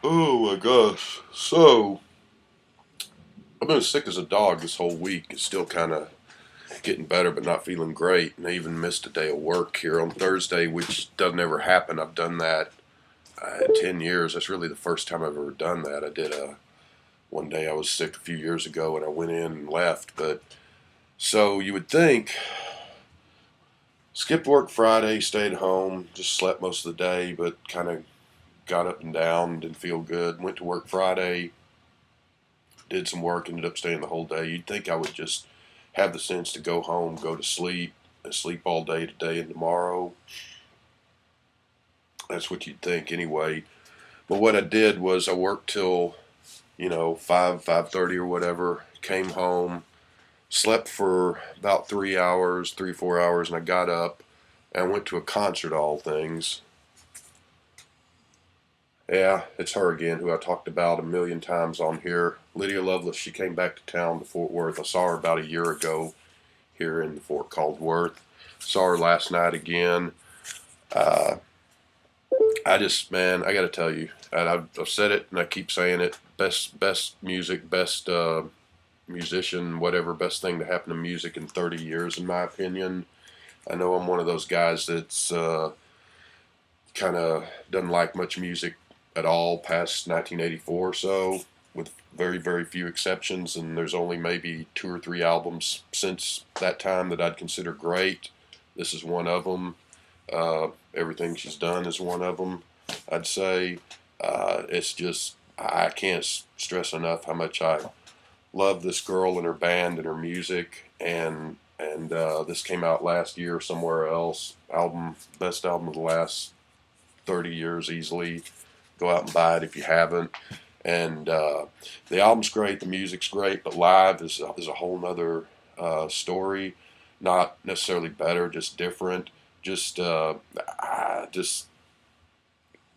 Oh my gosh. So, I've been as sick as a dog this whole week. It's still kind of getting better, but not feeling great. And I even missed a day of work here on Thursday, which doesn't ever happen. I've done that in 10 years. That's really the first time I've ever done that. I did one day I was sick a few years ago and I went in and left. But so you would think, skipped work Friday, stayed home, just slept most of the day, but kind of got up and down, didn't feel good. Went to work Friday, did some work, ended up staying the whole day. You'd think I would just have the sense to go home, go to sleep, and sleep all day today and tomorrow. That's what you'd think anyway. But what I did was I worked till 5:30 or whatever. Came home, slept for about 3 hours, 3 4 hours, and I got up and went to a concert. All things. Yeah, it's her again, who I talked about a million times on here. Lydia Lovelace. She came back to town to Fort Worth. I saw her about a year ago here in Fort called Worth. Saw her last night again. Uh, I just, man, I got to tell you, and I've said it and I keep saying it. Best music, best musician, whatever. Best thing to happen to music in 30 years, in my opinion. I know I'm one of those guys that's kind of doesn't like much music at all past 1984 or so, with very, very few exceptions. And there's only maybe two or three albums since that time that I'd consider great. This is one of them. Everything she's done is one of them, I'd say. It's just, I can't stress enough how much I love this girl and her band and her music. And this came out last year somewhere else. Best album of the last 30 years easily. Go out and buy it if you haven't. And the album's great, the music's great, but live is a whole nother story. Not necessarily better, just different. Just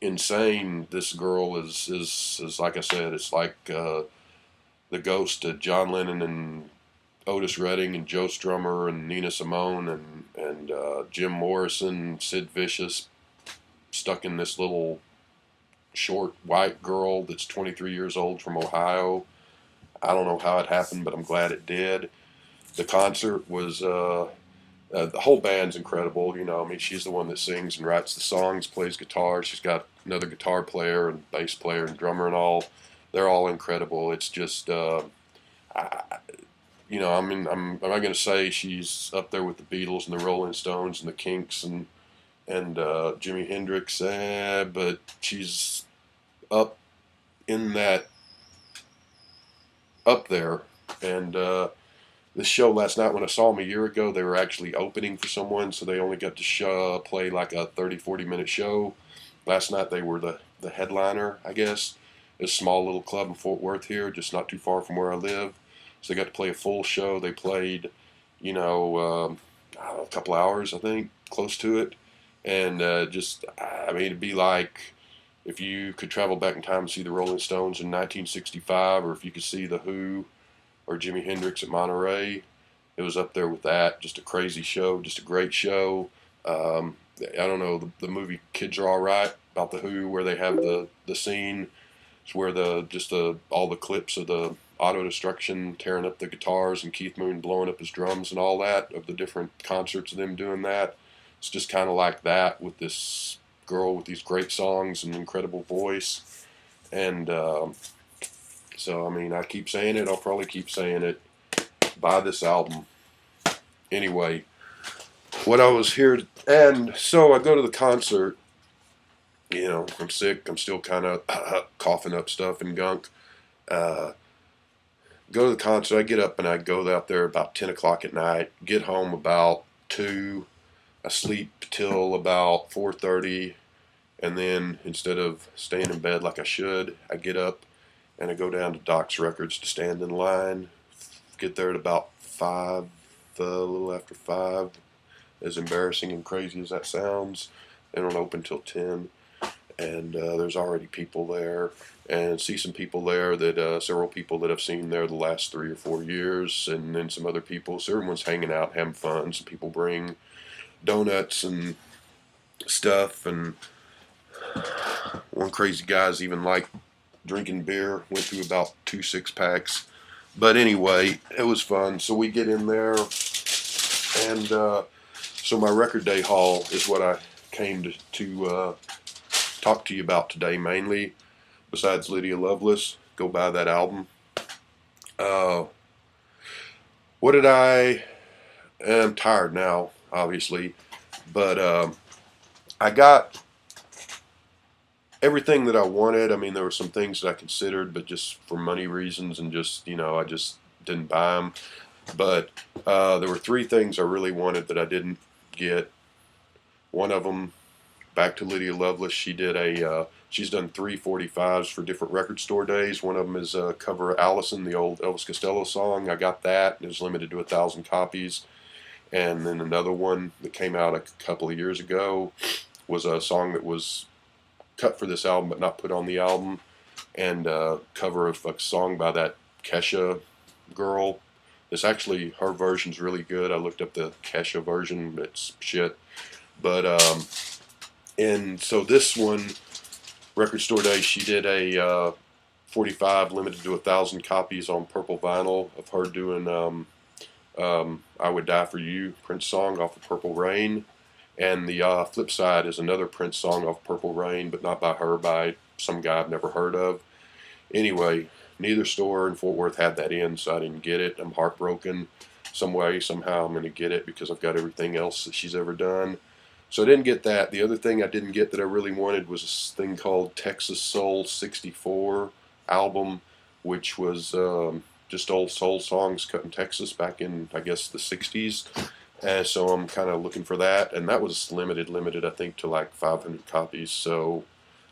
insane. This girl is like I said, it's like the ghost of John Lennon and Otis Redding and Joe Strummer and Nina Simone and Jim Morrison, Sid Vicious, stuck in this little short white girl that's 23 years old from Ohio. I don't know how it happened, but I'm glad it did. The concert was the whole band's incredible. I mean, she's the one that sings and writes the songs, plays guitar. She's got another guitar player and bass player and drummer and all. They're all incredible. It's just, I, I mean, am I going to say she's up there with the Beatles and the Rolling Stones and the Kinks and Jimi Hendrix? But she's up in that up there. And this show last night, when I saw them a year ago, they were actually opening for someone, so they only got to play like a 30-40 minute show. Last night they were the headliner, I guess. It's a small little club in Fort Worth here, just not too far from where I live. So they got to play a full show. They played, I don't know, a couple hours, I think, close to it. And I mean, it'd be like if you could travel back in time and see the Rolling Stones in 1965, or if you could see the Who or Jimi Hendrix at Monterey. It was up there with that. Just a crazy show, just a great show. I don't know, the movie Kids Are All Right about the Who, where they have the scene. It's where all the clips of the auto destruction tearing up the guitars and Keith Moon blowing up his drums and all that, of the different concerts of them doing that. It's just kind of like that, with this girl with these great songs and incredible voice. And so, I mean, I keep saying it. I'll probably keep saying it. Buy this album. Anyway, what I was here, and so I go to the concert. I'm sick. I'm still kind of coughing up stuff and gunk. Uh, Go to the concert. I get up and I go out there about 10 o'clock at night. Get home about 2. I sleep till about 4:30. And then instead of staying in bed like I should, I get up and I go down to Doc's Records to stand in line. Get there at about 5, a little after 5. As embarrassing and crazy as that sounds, they don't open till 10. And there's already people there, and see some people there that several people that I've seen there the last 3 or 4 years, and then some other people. So everyone's hanging out, having fun. Some people bring donuts and stuff, and one crazy guy's even like drinking beer. Went through about 2 6-packs. But anyway, it was fun. So we get in there, and so my record day haul is what I came to talk to you about today mainly. Besides Lydia Loveless, go buy that album. Uh, what did I'm tired now, obviously, but I got everything that I wanted. I mean, there were some things that I considered, but just for money reasons and just, I just didn't buy them. But there were 3 things I really wanted that I didn't get. One of them, back to Lydia Loveless, she's done 3 45s for different record store days. One of them is a cover of Allison, the old Elvis Costello song. I got that. It was limited to 1,000 copies. And then another one that came out a couple of years ago was a song that was cut for this album but not put on the album, and a cover of a song by that Kesha girl. It's actually, her version's really good. I looked up the Kesha version. It's shit. But and so this one, Record Store Day, she did a 45 limited to 1,000 copies on purple vinyl of her doing I Would Die For You, Prince song off of Purple Rain. And the flip side is another Prince song off Purple Rain, but not by her, by some guy I've never heard of. Anyway, neither store in Fort Worth had that in, so I didn't get it. I'm heartbroken. Some way, somehow I'm going to get it because I've got everything else that she's ever done. So I didn't get that. The other thing I didn't get that I really wanted was this thing called Texas Soul 64 album, which was just old soul songs cut in Texas back in, I guess, the 60s. And so I'm kind of looking for that. And that was limited, I think, to like 500 copies. So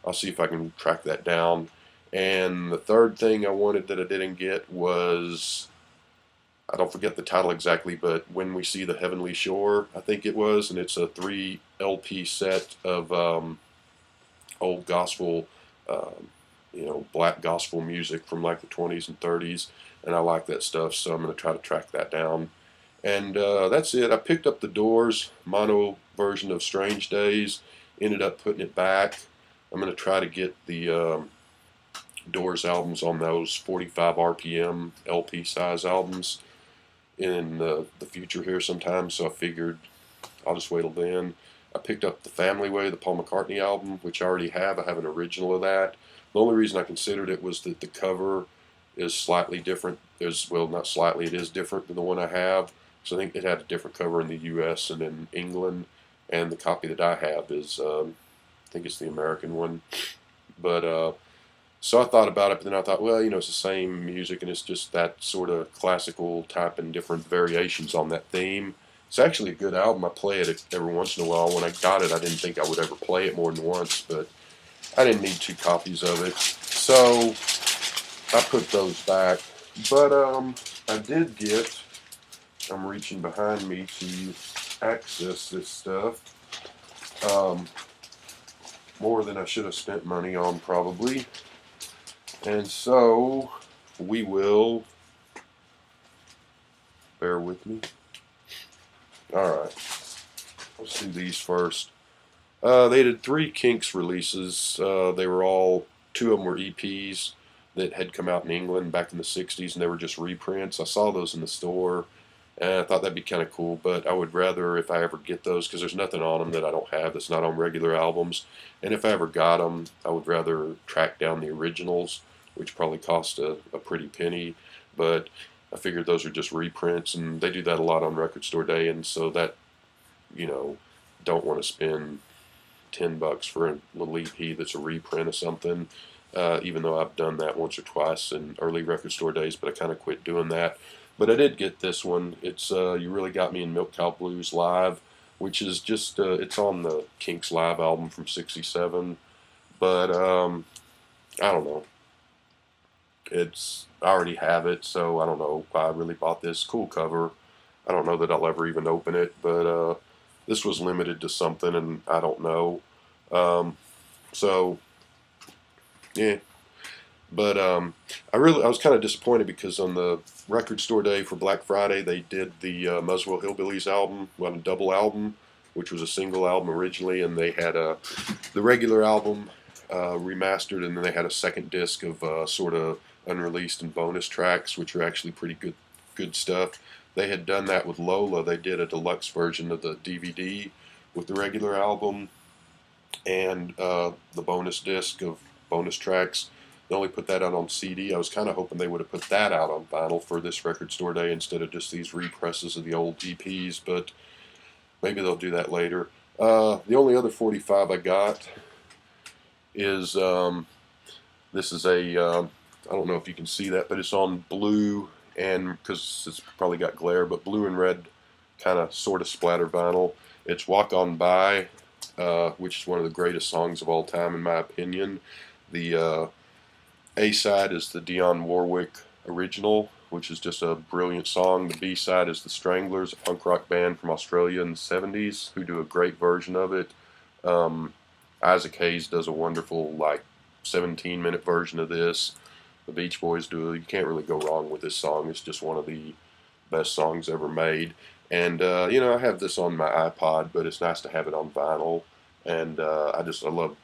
I'll see if I can track that down. And the third thing I wanted that I didn't get was, I don't forget the title exactly, but When We See the Heavenly Shore, I think it was. And it's a 3 LP set of old gospel, black gospel music from like the 20s and 30s. And I like that stuff, so I'm going to try to track that down. And that's it. I picked up the Doors mono version of Strange Days, ended up putting it back. I'm going to try to get the Doors albums on those 45 RPM LP size albums in the future here sometime, so I figured I'll just wait till then. I picked up the Family Way, the Paul McCartney album, which I already have. I have an original of that. The only reason I considered it was that the cover is slightly different. Well, not slightly, it is different than the one I have. So I think it had a different cover in the U.S. and in England, and the copy that I have is, I think it's the American one. But so I thought about it, but then I thought, well, it's the same music, and it's just that sort of classical type and different variations on that theme. It's actually a good album. I play it every once in a while. When I got it, I didn't think I would ever play it more than once, but I didn't need 2 copies of it. So I put those back. But I did get, I'm reaching behind me to access this stuff, more than I should have spent money on probably. And so we will, bear with me. Alright, let's do these first. They did 3 Kinks releases. They were all, 2 of them were EPs that had come out in England back in the 60s, and they were just reprints. I saw those in the store, and I thought that'd be kind of cool, but I would rather, if I ever get those, because there's nothing on them that I don't have that's not on regular albums, and if I ever got them, I would rather track down the originals, which probably cost a pretty penny, but I figured those are just reprints, and they do that a lot on Record Store Day, and so that, don't want to spend $10 for a little EP that's a reprint of something, even though I've done that once or twice in early Record Store Days, but I kind of quit doing that. But I did get this one. It's You Really Got Me in Milk Cow Blues Live, which is just, it's on the Kinks Live album from '67, but I don't know. I already have it, so I don't know why I really bought this. Cool cover. I don't know that I'll ever even open it, but this was limited to something, and I don't know. So, yeah. But I was kind of disappointed because on the Record Store Day for Black Friday, they did the Muswell Hillbillies album, well, a double album, which was a single album originally, and they had the regular album remastered, and then they had a second disc of sort of unreleased and bonus tracks, which are actually pretty good stuff. They had done that with Lola. They did a deluxe version of the DVD with the regular album and the bonus disc of bonus tracks. They only put that out on CD. I was kind of hoping they would have put that out on vinyl for this record store day instead of just these represses of the old EPs, but maybe they'll do that later. The only other 45 I got is this is I don't know if you can see that, but it's on blue, and because it's probably got glare, but blue and red kind of sort of splatter vinyl. It's Walk On By, which is one of the greatest songs of all time in my opinion. The A-side is the Dionne Warwick original, which is just a brilliant song. The B-side is the Stranglers, a punk rock band from Australia in the 70s, who do a great version of it. Isaac Hayes does a wonderful, like, 17-minute version of this. The Beach Boys do. You can't really go wrong with this song. It's just one of the best songs ever made. And, you know, I have this on my iPod, but it's nice to have it on vinyl. And I love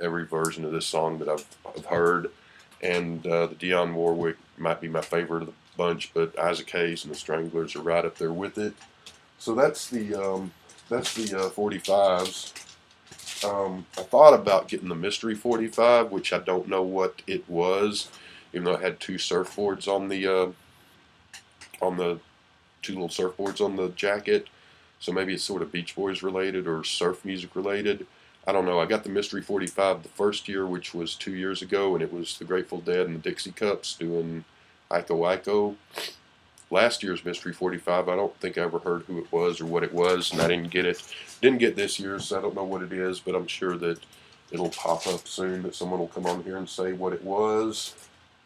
every version of this song that I've heard. And the Dionne Warwick might be my favorite of the bunch, but Isaac Hayes and the Stranglers are right up there with it. So that's the 45s. I thought about getting the Mystery 45, which I don't know what it was, even though it had two surfboards on the two little surfboards on the jacket. So maybe it's sort of Beach Boys related or surf music related. I don't know. I got the Mystery 45 the first year, which was 2 years ago, and it was the Grateful Dead and the Dixie Cups doing Iko Iko. Last year's Mystery 45, I don't think I ever heard who it was or what it was, and I didn't get it. Didn't get this year's, so I don't know what it is, but I'm sure that it'll pop up soon, that someone will come on here and say what it was.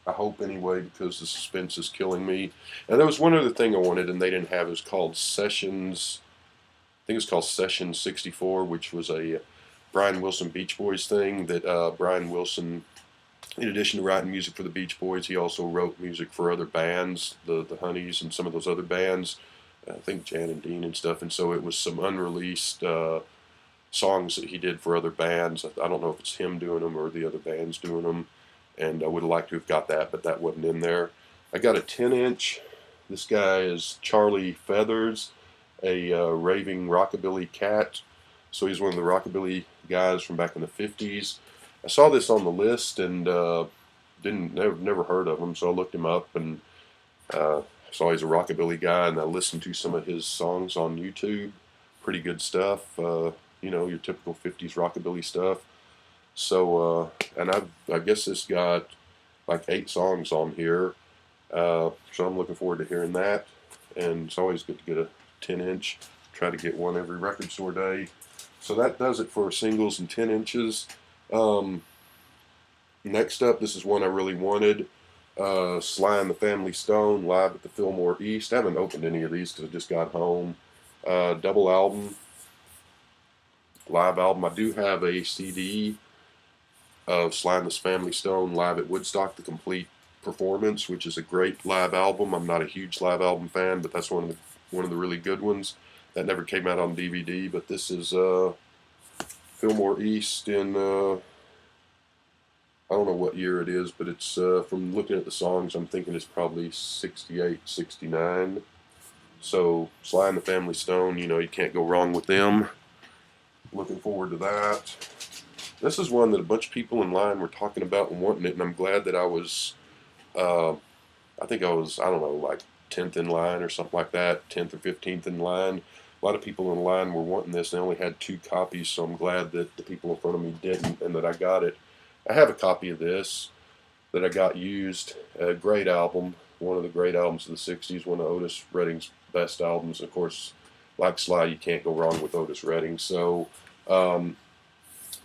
I hope anyway, because the suspense is killing me. And there was one other thing I wanted, and they didn't have. It was called Sessions. I think it's called Session 64, which was a Brian Wilson Beach Boys thing that Brian Wilson, in addition to writing music for the Beach Boys, he also wrote music for other bands, the Honeys and some of those other bands, I think Jan and Dean and stuff, and so it was some unreleased songs that he did for other bands. I don't know if it's him doing them or the other bands doing them, and I would have liked to have got that, but that wasn't in there. I got a 10-inch. This guy is Charlie Feathers, a raving rockabilly cat. So he's one of the rockabilly guys from back in the 50s. I saw this on the list and never heard of him, so I looked him up and saw he's a rockabilly guy, and I listened to some of his songs on YouTube. Pretty good stuff, you know, your typical 50s rockabilly stuff. So, and I guess this got like 8 songs on here, so I'm looking forward to hearing that. And it's always good to get a 10-inch. Try to get one every record store day. So that does it for singles and 10 inches. Next up, this is one I really wanted. Sly and the Family Stone, live at the Fillmore East. I haven't opened any of these because I just got home. Double album, live album. I do have a CD of Sly and the Family Stone live at Woodstock, the complete performance, which is a great live album. I'm not a huge live album fan, but that's one of the really good ones. That never came out on DVD, but this is Fillmore East in, I don't know what year it is, but it's, from looking at the songs, I'm thinking it's probably 68, 69. So, Sly and the Family Stone, you know, you can't go wrong with them. Looking forward to that. This is one that a bunch of people in line were talking about and wanting it, and I'm glad that I was, I think I was, I don't know, like 10th in line or something like that, 10th or 15th in line. A lot of people in line were wanting this. They only had 2 copies, so I'm glad that the people in front of me didn't and that I got it. I have a copy of this that I got used. A great album, one of the great albums of the 60s, one of Otis Redding's best albums. Of course, like Sly, you can't go wrong with Otis Redding. So,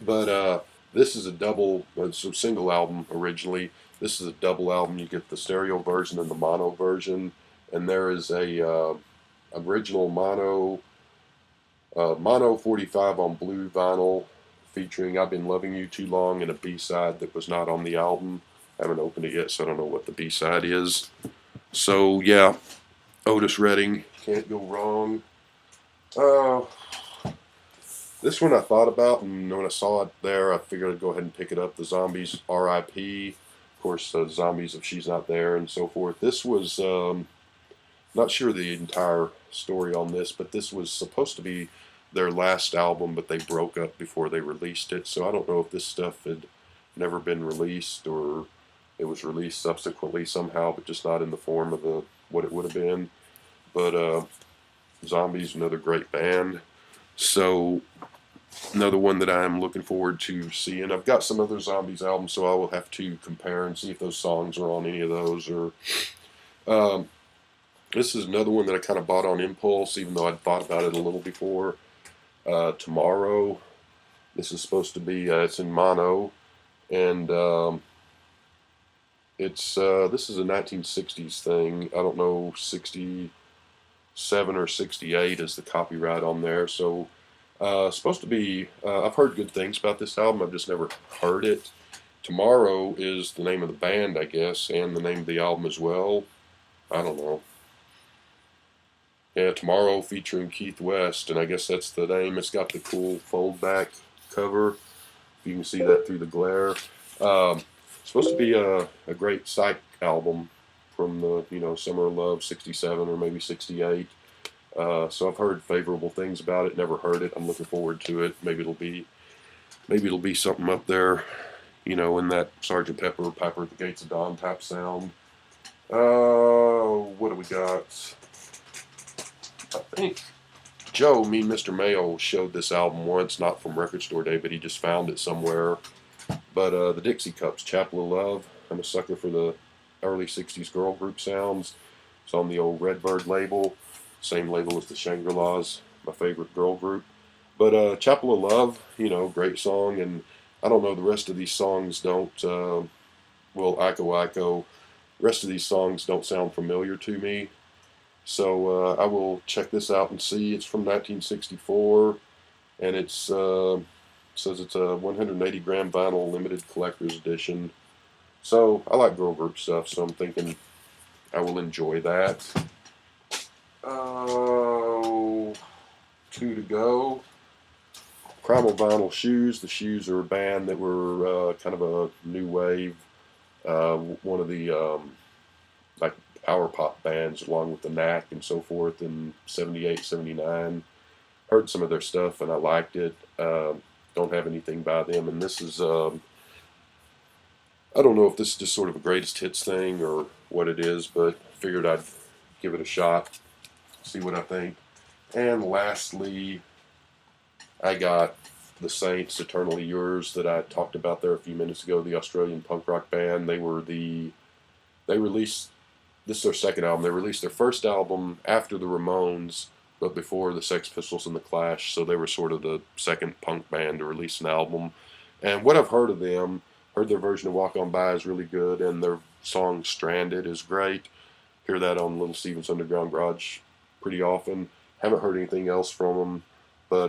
this is a double, it's a single album originally. This is a double album. You get the stereo version and the mono version. And there is a original mono 45 on blue vinyl featuring I've Been Loving You Too Long, and a B-side that was not on the album. I haven't opened it yet, so I don't know what the B-side is. So, yeah, Otis Redding, can't go wrong. This one I thought about, and when I saw it there, I figured I'd go ahead and pick it up. The Zombies R.I.P. Of course, Zombies if she's not there, and so forth. This was not sure the entire story on this, but this was supposed to be their last album, but they broke up before they released it. So I don't know if this stuff had never been released or it was released subsequently somehow, but just not in the form of the what it would have been. But Zombies, another great band. So another one that I'm looking forward to seeing. I've got some other Zombies albums, so I will have to compare and see if those songs are on any of those. Or this is another one that I kind of bought on impulse, even though I'd thought about it a little before. Tomorrow, this is supposed to be. It's in mono, and it's this is a 1960s thing. I don't know, 67 or 68 is the copyright on there. So supposed to be. I've heard good things about this album. I've just never heard it. Tomorrow is the name of the band, I guess, and the name of the album as well. I don't know. Yeah, Tomorrow featuring Keith West, and I guess that's the name. It's got the cool fold back cover. You can see that through the glare. Supposed to be a great psych album from the Summer of Love '67 or maybe '68. So I've heard favorable things about it. Never heard it. I'm looking forward to it. Maybe it'll be something up there, in that Sgt. Pepper, Piper at the Gates of Dawn type sound. What do we got? I think Joe, me and Mr. Mayo, showed this album once, not from Record Store Day, but he just found it somewhere. But the Dixie Cups, Chapel of Love. I'm a sucker for the early '60s girl group sounds. It's on the old Redbird label, same label as the Shangri-Las, my favorite girl group. But Chapel of Love, great song, and I don't know, the rest of these songs don't, well, Iko Iko, the rest of these songs don't sound familiar to me. So I will check this out and see. It's from 1964, and it's says it's a 180 gram vinyl limited collector's edition. So I like girl group stuff, so I'm thinking I will enjoy that. Two to go. Primal Vinyl Shoes. The Shoes are a band that were kind of a new wave. One of the like power pop bands along with the Knack and so forth in '78, '79. Heard some of their stuff and I liked it. Don't have anything by them, and this is I don't know if this is just sort of a greatest hits thing or what it is, but figured I'd give it a shot, see what I think. And lastly, I got the Saints, Eternally Yours, that I talked about there a few minutes ago, the Australian punk rock band. They released, this is their second album. They released their first album after the Ramones, but before the Sex Pistols and the Clash, so they were sort of the second punk band to release an album. And what I've heard of them, heard their version of Walk On By is really good, and their song Stranded is great. Hear that on Little Steven's Underground Garage pretty often. Haven't heard anything else from them, but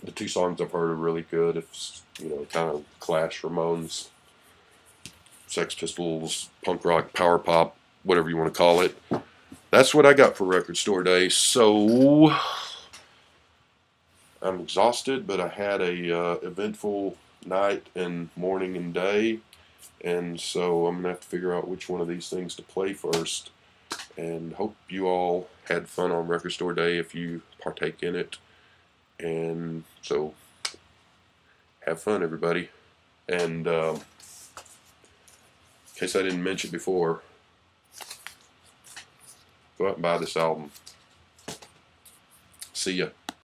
the two songs I've heard are really good. It's, kind of Clash, Ramones, Sex Pistols, punk rock, power pop, whatever you want to call it. That's what I got for Record Store Day. So I'm exhausted, but I had a eventful night and morning and day, and so I'm gonna have to figure out which one of these things to play first. And hope you all had fun on Record Store Day if you partake in it. And so have fun, everybody. And in case I didn't mention before, go out and buy this album. See ya.